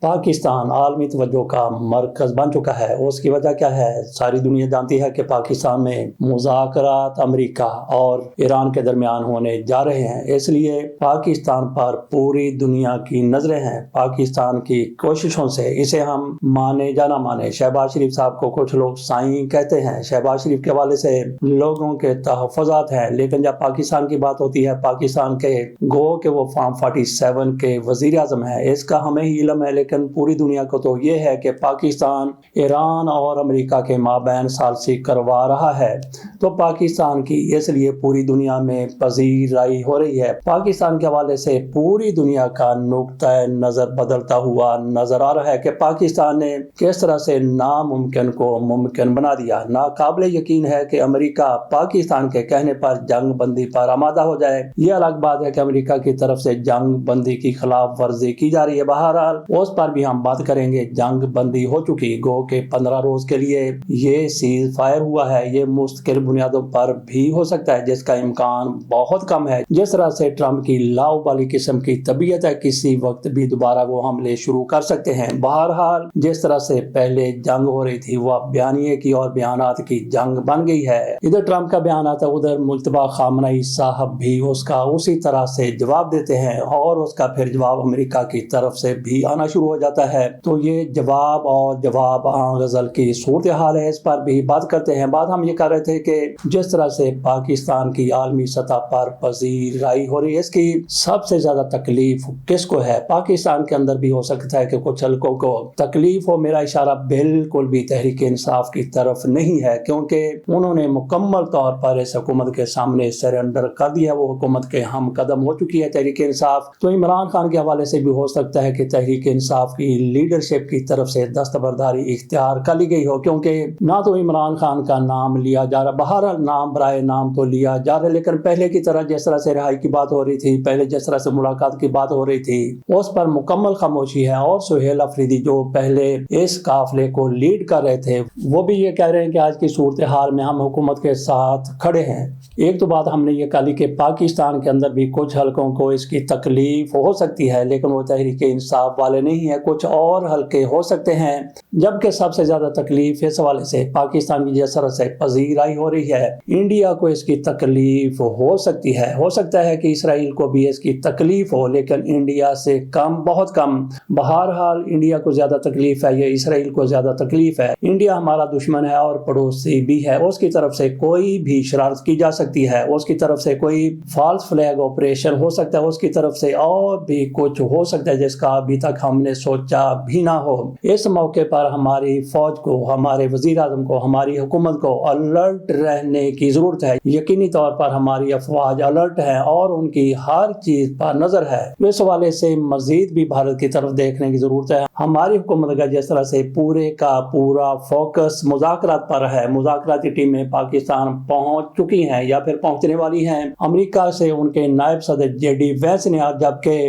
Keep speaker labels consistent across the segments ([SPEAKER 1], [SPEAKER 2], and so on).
[SPEAKER 1] پاکستان عالمی توجہ کا مرکز بن چکا ہے۔ اس کی وجہ کیا ہے؟ ساری دنیا جانتی ہے کہ پاکستان میں مذاکرات امریکہ اور ایران کے درمیان ہونے جا رہے ہیں، اس لیے پاکستان پر پوری دنیا کی نظریں ہیں۔ پاکستان کی کوششوں سے اسے ہم مانے یا نہ مانے، شہباز شریف صاحب کو کچھ لوگ سائیں کہتے ہیں، شہباز شریف کے حوالے سے لوگوں کے تحفظات ہیں، لیکن جب پاکستان کی بات ہوتی ہے، پاکستان کے گو کہ وہ فارم 47 کے وزیر اعظم ہے، اس کا ہمیں ہی علم ہے، لیکن پوری دنیا کو تو یہ ہے کہ پاکستان ایران اور امریکہ کے مابین ثالثی کروا رہا ہے، تو پاکستان کی اس لیے پوری دنیا میں پذیرائی ہو رہی ہے۔ پاکستان کے حوالے سے پوری دنیا کا نقطہ نظر بدلتا ہوا نظر آ رہا ہے کہ پاکستان نے کس طرح سے ناممکن کو ممکن بنا دیا۔ ناقابل یقین ہے کہ امریکہ پاکستان کے کہنے پر جنگ بندی پر آمادہ ہو جائے۔ یہ الگ بات ہے کہ امریکہ کی طرف سے جنگ بندی کی خلاف ورزی کی جا رہی ہے، بہرحال اس پر بھی ہم بات کریں گے۔ جنگ بندی ہو چکی، گو کہ 15 روز کے لیے یہ سیز فائر ہوا ہے، یہ مستقل بنیادوں پر بھی ہو سکتا ہے، جس کا امکان بہت کم ہے۔ جس طرح سے ٹرمپ کی لاؤبالی قسم کی طبیعت ہے، کسی وقت بھی دوبارہ وہ حملے شروع کر سکتے ہیں۔ بہرحال جس طرح سے پہلے جنگ ہو رہی تھی، وہ بیانیے کی اور بیانات کی جنگ بن گئی ہے۔ ادھر ٹرمپ کا بیان آتا ہے، ادھر مجتبیٰ خامنہ ای صاحب بھی اس کا اسی طرح سے جواب دیتے ہیں، اور اس کا پھر جواب امریکہ کی طرف سے بھی آنا شروع ہو جاتا ہے۔ تو یہ جواب اور جواب غزل کی صورتحال ہے، اس پر بھی بات کرتے ہیں۔ بات ہم یہ کر رہے تھے کہ جس طرح سے پاکستان کی عالمی سطح پر پذیرائی ہو رہی ہے، اس کی سب سے زیادہ تکلیف کس کو ہے؟ پاکستان کے اندر بھی ہو سکتا ہے کہ کچھ حلقوں کو تکلیف ہو۔ میرا اشارہ بالکل بھی تحریک انصاف کی طرف نہیں ہے، کیونکہ انہوں نے مکمل طور پر اس حکومت کے سامنے سرنڈر کر دیا، وہ حکومت کے ہم قدم ہو چکی ہے تحریک انصاف۔ تو عمران خان کے حوالے سے بھی ہو سکتا ہے کہ تحریک انصاف کی لیڈرشپ کی طرف سے دستبرداری اختیار کر لی گئی ہو، کیونکہ نہ تو عمران خان کا نام لیا جا رہا، بہرحال نام برائے نام تو لیا جا رہا، لیکن پہلے کی طرح جس طرح سے رہائی کی بات ہو رہی تھی، پہلے جس طرح سے ملاقات کی بات ہو رہی تھی، اس پر مکمل خاموشی ہے۔ اور سہیل افریدی جو پہلے اس قافلے کو لیڈ کر رہے تھے، وہ بھی یہ کہہ رہے ہیں کہ آج کی صورتحال میں ہم حکومت کے ساتھ کھڑے ہیں۔ ایک تو بات ہم نے یہ کہی کہ پاکستان کے اندر بھی کچھ حلقوں کو اس کی تکلیف ہو سکتی ہے، لیکن وہ تحریک انصاف والے نہیں ہیں، کچھ اور حلقے ہو سکتے ہیں، جبکہ سب سے زیادہ تکلیف اس حوالے سے پاکستان کی جس طرح سے پذیرائی ہو رہی ہے، انڈیا کو اس کی تکلیف ہو سکتی ہے۔ ہو سکتا ہے کہ اسرائیل کو بھی اس کی تکلیف ہو، لیکن انڈیا سے کم، بہت کم۔ بہرحال انڈیا کو زیادہ تکلیف ہے یا اسرائیل کو زیادہ تکلیف ہے؟ انڈیا ہمارا دشمن ہے اور پڑوسی بھی ہے، اس کی طرف سے کوئی بھی شرارت کی جا سکتی ہے، اس کی طرف سے کوئی فالس فلیگ آپریشن ہو سکتا ہے، اس کی طرف سے اور بھی کچھ ہو سکتا ہے جس کا ابھی تک ہم نے سوچا بھی نہ ہو۔ اس موقع پر ہماری فوج کو، ہمارے وزیر اعظم کو، ہماری حکومت کو الرٹ رہنے کی ضرورت ہے۔ یقینی طور پر ہماری افواج الرٹ ہیں اور ان کی ہر چیز پر نظر ہے۔ اس حوالے سے مزید بھی بھارت کی طرف دیکھنے کی ضرورت ہے۔ ہماری حکومت کا جس طرح سے پورے کا پورا فوکس مذاکرات پر ہے، مذاکراتی ٹیمیں پاکستان پہنچ چکی ہیں یا پھر پہنچنے والی ہیں۔ امریکہ سے ان کے نائب صدر جے ڈی وینس نے، جبکہ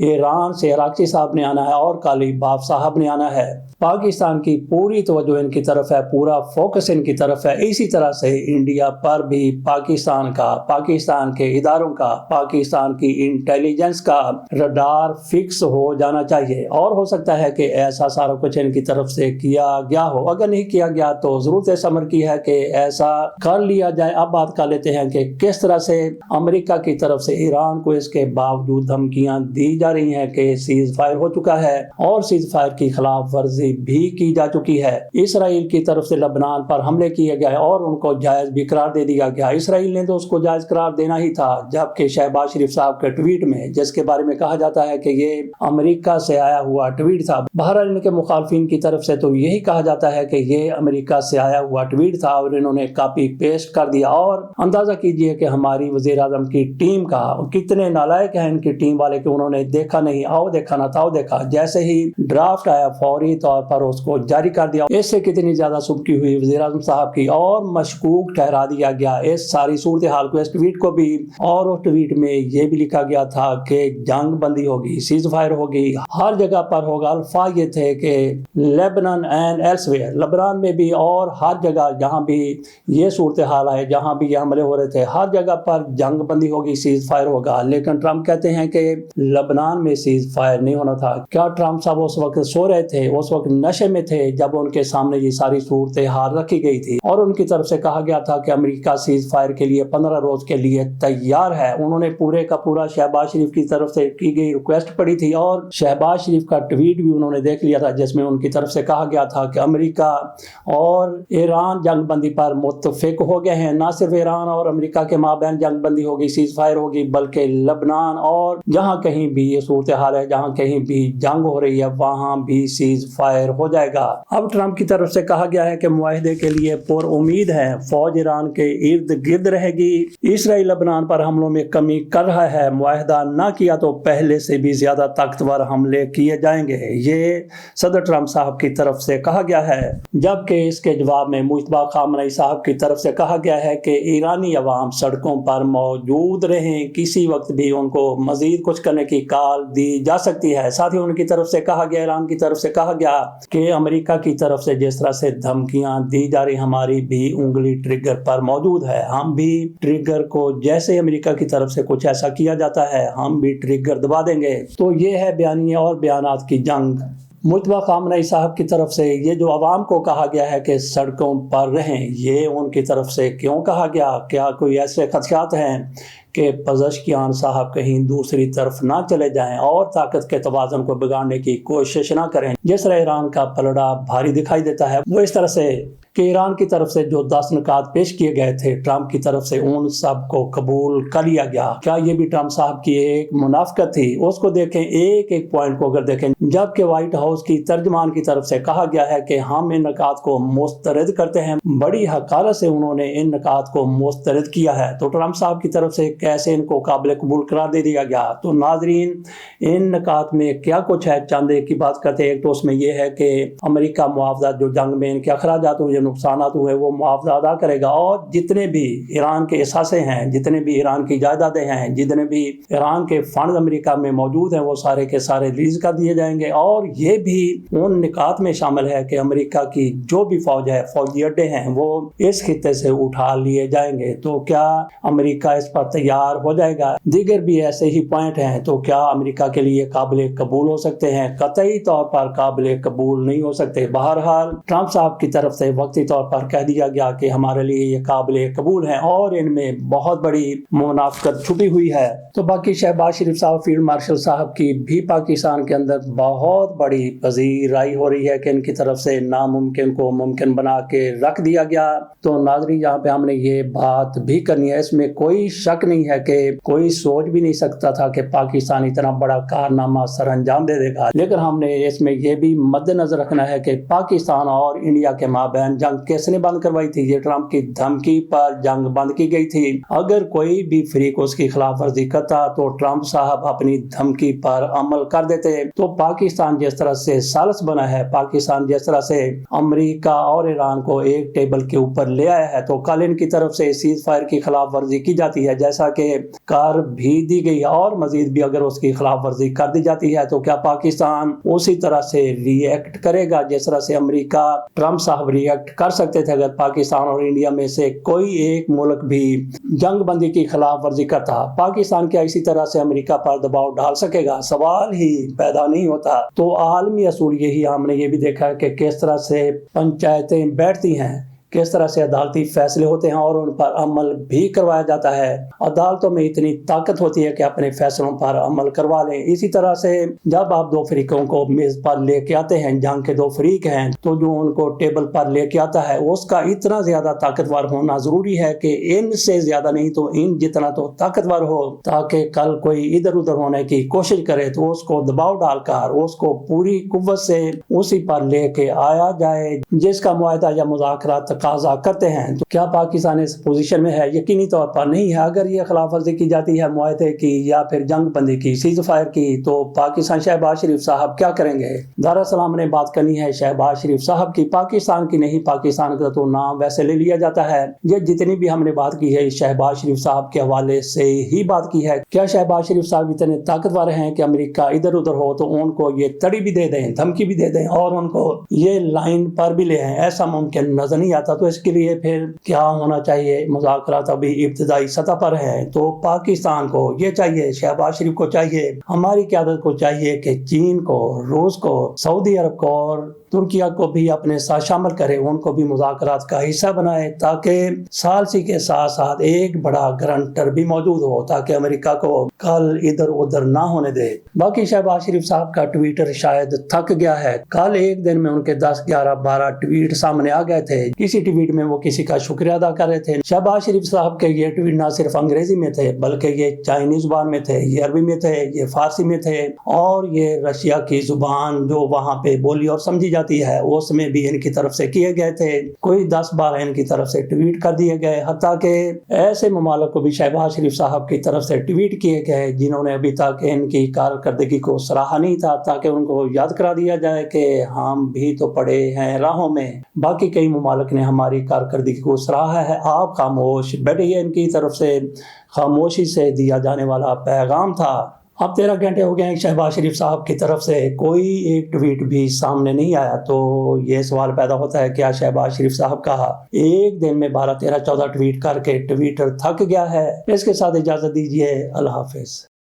[SPEAKER 1] ایران سے عراقچی صاحب نے آنا ہے اور کالیباف صاحب نے آنا ہے۔ پاکستان کی پوری توجہ ان کی طرف ہے، پورا فوکس ان کی طرف ہے۔ اسی طرح سے انڈیا پر بھی پاکستان کا، پاکستان کے اداروں کا، پاکستان کی انٹیلیجنس کا رڈار فکس ہو جانا چاہیے، اور ہو سکتا ہے کہ ایسا سارا کچھ ان کی طرف سے کیا گیا ہو۔ اگر نہیں کیا گیا تو ضرورت اس امر کی ہے کہ ایسا کر لیا جائے۔ اب بات کر لیتے ہیں کہ کس طرح سے امریکہ کی طرف سے ایران کو اس کے باوجود دھمکیاں دی جا رہی ہیں کہ سیز فائر ہو چکا ہے اور سیز فائر کی خلاف ورزی بھی کی جا چکی ہے۔ اسرائیل کی طرف سے لبنان پر حملے کیے گئے اور ان کو جائز بھی قرار دے دیا گیا۔ اسرائیل نے تو اس کو جائز قرار دینا ہی تھا، جبکہ شہباز شریف صاحب کے ٹویٹ میں، جس کے بارے میں کہا جاتا ہے کہ یہ امریکہ سے آیا ہوا ٹویٹ تھا، بہرحال ان کے مخالفین کی طرف سے تو یہی کہا جاتا ہے کہ یہ امریکہ سے آیا ہوا ٹویٹ تھا اور انہوں نے کاپی پیسٹ کر دیا۔ اور اندازہ کیجئے کہ ہماری وزیر اعظم کی ٹیم کا کتنے نالائق ہیں ان کی ٹیم والے کہ انہوں نے دیکھا نہیں، آؤ دیکھا نہ تاؤ دیکھا، جیسے ہی ڈرافٹ آیا فوری طور پر اس کو جاری کر دیا۔ اس سے کتنی زیادہ سبکی ہوئی وزیر اعظم صاحب کی، اور مشکوک ٹھہرا دیا گیا اس ساری صورتحال کو، اس ٹویٹ کو بھی۔ اور اس ٹویٹ میں یہ بھی لکھا گیا تھا کہ جنگ بندی ہوگی، سیز فائر ہوگی، ہر جگہ پر ہوگا دفعہ یہ تھے کہ لیبنان اینڈ ایلسویئر، لبنان میں بھی اور ہر جگہ جہاں بھی یہ صورتحال ہے، جہاں بھی یہ حملے ہو رہے تھے، ہر جگہ پر جنگ بندی ہوگی، سیز فائر ہوگا. لیکن ٹرمپ کہتے ہیں کہ لبنان میں سیز فائر نہیں ہونا تھا. کیا ٹرمپ صاحب اس وقت سو رہے تھے، اس وقت نشے میں تھے جب ان کے سامنے یہ ساری صورتحال رکھی گئی تھی اور ان کی طرف سے کہا گیا تھا کہ امریکہ سیز فائر کے لیے 15 روز کے لیے تیار ہے؟ انہوں نے پورے کا پورا شہباز شریف کی طرف سے کی گئی ریکویسٹ پڑھی تھی اور شہباز شریف کا ٹویٹ بھی انہوں نے دیکھ لیا تھا، جس میں ان کی طرف سے کہا گیا تھا کہ امریکہ اور ایران جنگ بندی پر متفق ہو گئے ہیں. نہ صرف ایران اور امریکہ کے مابین جنگ بندی ہوگی، سیز فائر ہوگی، بلکہ لبنان اور جہاں کہیں بھی یہ صورتحال ہے، جہاں کہیں بھی جنگ ہو رہی ہے، وہاں بھی سیز فائر ہو جائے گا. اب ٹرمپ کی طرف سے کہا گیا ہے کہ معاہدے کے لیے پر امید ہے، فوج ایران کے ارد گرد رہے گی. اسرائیل لبنان پر حملوں میں کمی کر رہا ہے، معاہدہ نہ کیا تو پہلے سے بھی زیادہ طاقتور حملے کیے جائیں گے، یہ صدر ٹرمپ صاحب کی طرف سے کہا گیا ہے. جبکہ اس کے جواب میں مجتبیٰ خامنئی صاحب کی طرف سے کہا گیا ہے کہ ایرانی عوام سڑکوں پر موجود رہیں، کسی وقت بھی ان کو مزید کچھ کرنے کی کال دی جا سکتی ہے. ساتھ ہی ان کی طرف سے کہا گیا، ایران کی طرف سے کہا گیا کہ امریکہ کی طرف سے جس طرح سے دھمکیاں دی جا رہی، ہماری بھی انگلی ٹریگر پر موجود ہے، ہم بھی ٹریگر کو جیسے امریکہ کی طرف سے کچھ ایسا کیا جاتا ہے ہم بھی ٹریگر دبا دیں گے. تو یہ ہے بیانیے اور بیانات کی جنگ. مجتبیٰ خامنئی صاحب کی طرف سے یہ جو عوام کو کہا گیا ہے کہ سڑکوں پر رہیں، یہ ان کی طرف سے کیوں کہا گیا؟ کیا کوئی ایسے خدشات ہیں کہ پزشکیان صاحب کہیں دوسری طرف نہ چلے جائیں اور طاقت کے توازن کو بگاڑنے کی کوشش نہ کریں؟ جس طرح ایران کا پلڑا بھاری دکھائی دیتا ہے، وہ اس طرح سے کہ ایران کی طرف سے جو 10 نکات پیش کیے گئے تھے ٹرمپ کی طرف سے ان سب کو قبول کر لیا گیا. کیا یہ بھی ٹرمپ صاحب کی ایک منافقت تھی؟ اس کو دیکھیں، ایک ایک پوائنٹ کو اگر دیکھیں، جبکہ وائٹ ہاؤس کی ترجمان کی طرف سے کہا گیا ہے کہ ہم ان نکات کو مسترد کرتے ہیں، بڑی حقارت سے انہوں نے ان نکات کو مسترد کیا ہے. تو ٹرمپ صاحب کی طرف سے کیسے ان کو قابل قبول قرار دے دیا گیا؟ تو ناظرین، ان نکات میں کیا کچھ ہے، چند ایک کی بات کرتے ہیں. ایک تو اس میں یہ ہے کہ امریکہ معاوضہ جو جنگ میں ان کے اخراجات ہوئے، نقصانات ہوئے، وہ معاوضہ ادا کرے گا اور جتنے بھی ایران کے اثاثے ہیں، جتنے بھی ایران کی جائیدادیں ہیں، جتنے بھی ایران کے فنڈز امریکہ میں موجود ہیں، وہ سارے کے سارے ریلیز کر دیے جائیں گے. اور یہ بھی ان نکات میں شامل ہے کہ امریکہ کی جو بھی فوج ہے، فوجی اڈے ہیں، وہ اس خطے سے اٹھا لیے جائیں گے. تو کیا امریکہ اس پر تیار ہو جائے گا؟ دیگر بھی ایسے ہی پوائنٹ ہیں. تو کیا امریکہ کے لیے قابل قبول ہو سکتے ہیں؟ قطعی طور پر قابل قبول نہیں ہو سکتے. بہرحال ٹرمپ صاحب کی طرف سے وقتی طور پر کہہ دیا گیا کہ ہمارے لیے یہ قابل قبول ہیں اور ان میں بہت بڑی منافقت چھپی ہوئی ہے. تو باقی شہباز شریف صاحب، فیلڈ مارشل صاحب کی بھی پاکستان کے اندر بہت بڑی پذیرائی ہو رہی ہے کہ ان کی طرف سے ناممکن کو ممکن بنا کے رکھ دیا گیا. تو ناظرین، یہاں پہ ہم نے یہ بات بھی کرنی ہے، اس میں کوئی شک نہیں ہے کہ کوئی سوچ بھی نہیں سکتا تھا کہ پاکستان اتنا بڑا کارنامہ سر انجام دے دے گا. لیکن ہم نے اس میں یہ بھی مد نظر رکھنا ہے کہ پاکستان اور انڈیا کے مابین جنگ کس نے بند کروائی تھی؟ یہ ٹرمپ کی دھمکی پر جنگ بند کی گئی تھی. اگر کوئی بھی فریق اس کی خلاف ورزی کرتا تو ٹرمپ صاحب اپنی دھمکی پر عمل کر دیتے. تو پاکستان جس طرح سے ثالث بنا ہے، پاکستان جس طرح سے امریکہ اور ایران کو ایک ٹیبل کے اوپر لے آیا ہے، تو کل ان کی طرف سے سیز فائر کی خلاف ورزی کی جاتی ہے، جیسا کہ کر بھی دی گئی، اور مزید بھی اگر اس کی خلاف ورزی کر دی جاتی ہے تو کیا پاکستان اسی طرح سے ری ایکٹ کرے گا جس طرح سے امریکہ ٹرمپ صاحب ری ایکٹ کر سکتے تھے اگر پاکستان اور انڈیا میں سے کوئی ایک ملک بھی جنگ بندی کی خلاف ورزی کرتا؟ پاکستان کیا اسی طرح سے امریکہ پر دباؤ ڈال سکے گا؟ سوال ہی پیدا نہیں ہوتا. تو عالمی اصول یہی، ہم نے یہ بھی دیکھا ہے کہ کس طرح سے پنچایتیں بیٹھتی ہیں، کس طرح سے عدالتی فیصلے ہوتے ہیں اور ان پر عمل بھی کروایا جاتا ہے. عدالتوں میں اتنی طاقت ہوتی ہے کہ اپنے فیصلوں پر عمل کروا لیں. اسی طرح سے جب آپ دو فریقوں کو میز پر لے کے آتے ہیں، جنگ کے دو فریق ہیں، تو جو ان کو ٹیبل پر لے کے آتا ہے اس کا اتنا زیادہ طاقتور ہونا ضروری ہے کہ ان سے زیادہ نہیں تو ان جتنا تو طاقتور ہو، تاکہ کل کوئی ادھر ادھر ہونے کی کوشش کرے تو اس کو دباؤ ڈال کر اس کو پوری قوت سے اسی پر لے کے آیا جائے، جس کا معاہدہ یا مذاکرات تقاضا کرتے ہیں، تو کیا پاکستان اس پوزیشن میں ہے؟ یقینی طور پر نہیں ہے۔ اگر یہ خلاف ورزی کی جاتی ہے معاہدے کی یا پھر جنگ بندی کی، سیز فائر کی، تو پاکستان شہباز شریف صاحب کیا کریں گے؟ دراصل ہم نے بات کرنی ہے شہباز شریف صاحب کی، پاکستان کی نہیں۔ پاکستان کا تو نام ویسے لے لیا جاتا ہے۔ یہ جتنی بھی ہم نے بات کی ہے شہباز شریف صاحب کے حوالے سے ہی بات کی ہے۔ کیا شہباز شریف صاحب اتنے طاقتور ہیں کہ امریکہ ادھر ادھر ہو تو ان کو یہ تڑی بھی دے دیں، دھمکی بھی دے دیں اور ان کو یہ لائن پر بھی لے آئیں؟ ایسا ممکن نظر نہیں آتا۔ تو اس کے لیے پھر کیا ہونا چاہیے؟ مذاکرات ابھی ابتدائی سطح پر ہیں، تو پاکستان کو یہ چاہیے، شہباز شریف کو چاہیے، ہماری قیادت کو چاہیے کہ چین کو، روس کو، سعودی عرب کو اور ترکیہ کو بھی اپنے ساتھ شامل کرے، ان کو بھی مذاکرات کا حصہ بنائے، تاکہ ثالثی کے ساتھ ساتھ ایک بڑا گرانٹر بھی موجود ہو، تاکہ امریکہ کو کل ادھر ادھر نہ ہونے دے۔ باقی شہباز شریف صاحب کا ٹویٹر شاید تھک گیا ہے۔ کل ایک دن میں ان کے 10، 11، 12 ٹویٹ سامنے آ گئے تھے۔ کسی ٹویٹ میں وہ کسی کا شکریہ ادا کر رہے تھے۔ شہباز شریف صاحب کے یہ ٹویٹ نہ صرف انگریزی میں تھے بلکہ یہ چائنیز زبان میں تھے، یہ عربی میں تھے، یہ فارسی میں تھے، اور یہ رشیا کی زبان جو وہاں پہ بولی اور سمجھی جاتی ہے اس میں بھی ان کی طرف سے کیے گئے تھے۔ کوئی 10-12 ان کی طرف سے ٹویٹ کر دیے گئے، حتیٰ کہ ایسے ممالک کو بھی شہباز شریف صاحب کی طرف سے ٹویٹ کیے گئے جنہوں نے ابھی تک ان کی کارکردگی کو سراہا نہیں تھا، تاکہ ان کو یاد کرا دیا جائے کہ ہم بھی تو پڑے ہیں راہوں میں۔ باقی کئی ممالک نے ہماری کارکردگی کو سراہا ہے، آپ خاموش بیٹھے۔ یہ ان کی طرف سے خاموشی سے دیا جانے والا پیغام تھا۔ اب 13 گھنٹے ہو گئے ہیں، شہباز شریف صاحب کی طرف سے کوئی ایک ٹویٹ بھی سامنے نہیں آیا۔ تو یہ سوال پیدا ہوتا ہے کیا شہباز شریف صاحب کا ایک دن میں 12، 13، 14 ٹویٹ کر کے ٹویٹر تھک گیا ہے؟ اس کے ساتھ اجازت دیجیے، اللہ حافظ۔